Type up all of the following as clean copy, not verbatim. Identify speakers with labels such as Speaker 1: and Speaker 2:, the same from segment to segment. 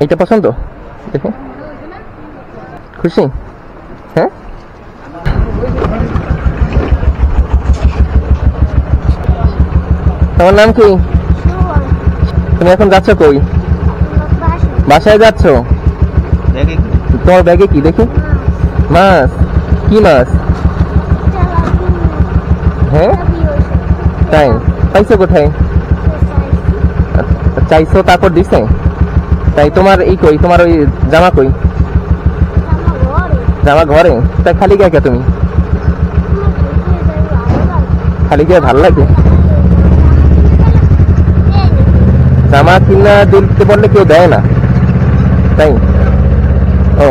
Speaker 1: এইটা পছন্দ? দেখে খুশি? হ্যাঁ, তোমার নাম কি? তুমি এখন যাচ্ছ কই? বাসায় যাচ্ছ? তোমার ব্যাগে কি দেখি? মাছ? কি মাছ? হ্যাঁ, তাই পাইছো কোথায়? চাইছো তারপর দিছে? তাই তোমার এই কই, তোমার ওই জামা কই? জামা ঘরে? তাই খালি গায়ে কে তুমি? খালি গায়ে ভালো লাগে? জামা কিনা দিতে বললে কেউ দেয় না, তাই? ও,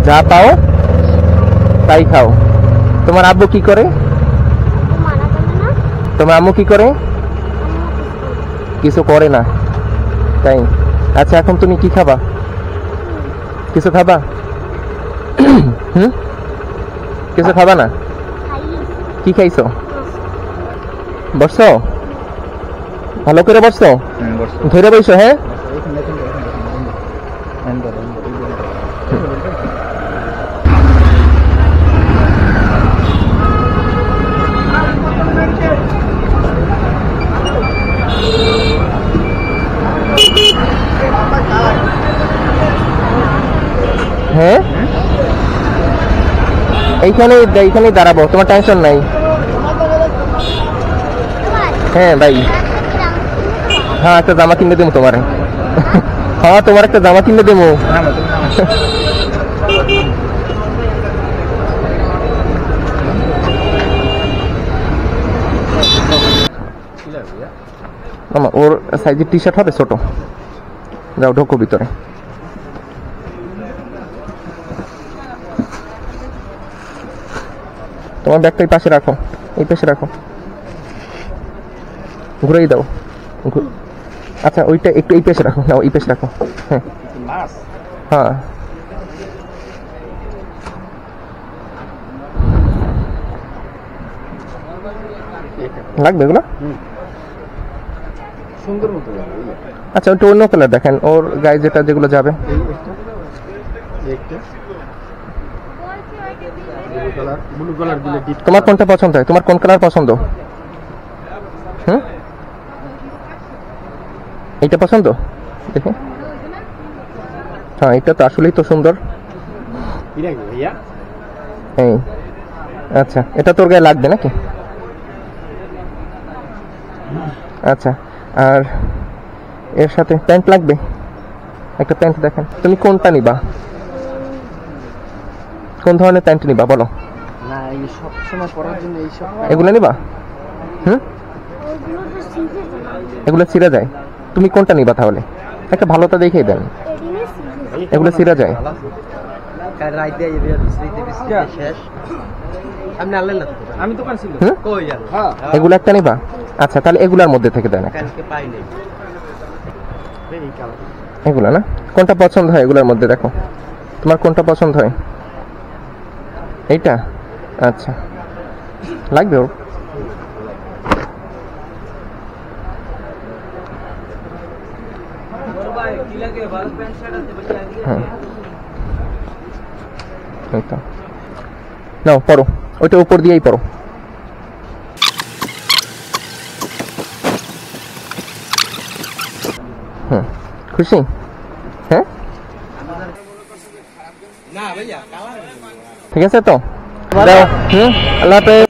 Speaker 1: যা পাও তাই খাও। তোমার আব্বু কি করে? তোমার আম্মু কি করে? কিছু করে না, তাই? আচ্ছা, এখন তুমি কি খাবা? কিছু খাবা? কিছু খাবা না? কি খাইছো? বসছো? ভালো করে বসছো? ধরে বসো। হ্যাঁ, হ্যাঁ, এইখানেই দাঁড়াবো, তোমার টেনশন নাই। হ্যাঁ ভাই, হ্যাঁ একটা জামা কিনে দেবো তোমার। হ্যাঁ, তোমার একটা জামা কিনে দেবো। ওর সাইজের টি শার্ট হবে ছোট। যাও ঢোকো ভিতরে। তোমার ব্যাগটা এই পাশে রাখো, এই পাশে রাখো, ঘুরেই দাও। আচ্ছা, ওইটা একটু এই পাশে রাখো, না এই পাশে রাখো। হ্যাঁ, হ্যাঁ, লাগবে এগুলো? আচ্ছা, ওটা অন্য কালার দেখেন, ওর গায়ে যেগুলো যাবে। তোমার কোনটা পছন্দ হয়? তোমার কোন কালার পছন্দ? এইটা পছন্দ? দেখে, হ্যাঁ, এটা তো আসলেই তো সুন্দর। আচ্ছা, এটা তোর গায়ে লাগবে নাকি? আচ্ছা, আর এর সাথে প্যান্ট লাগবে? একটা প্যান্ট দেখেন। তুমি কোনটা নিবা? কোন ধরনের প্যান্ট নিবা বলো? এগুলো নিবা? এগুলো ছিঁড়ে যায়। তুমি কোনটা নিবা তাহলে? একটা ভালোটা দেখেই দেন, এগুলো ছিঁড়ে যায়। এগুলো একটা নিবা? আচ্ছা, তাহলে এগুলার মধ্যে থেকে দেন। এগুলো না, কোনটা পছন্দ হয় এগুলোর মধ্যে? দেখো তোমার কোনটা পছন্দ হয়। এইটা? আচ্ছা, লাগবে ওর। নাও পড়ো, ওইটা উপর দিয়েই পড়ো। খুশি? হ্যাঁ, ঠিক আছে তো, দাও। আল্লাহ হাফেজ।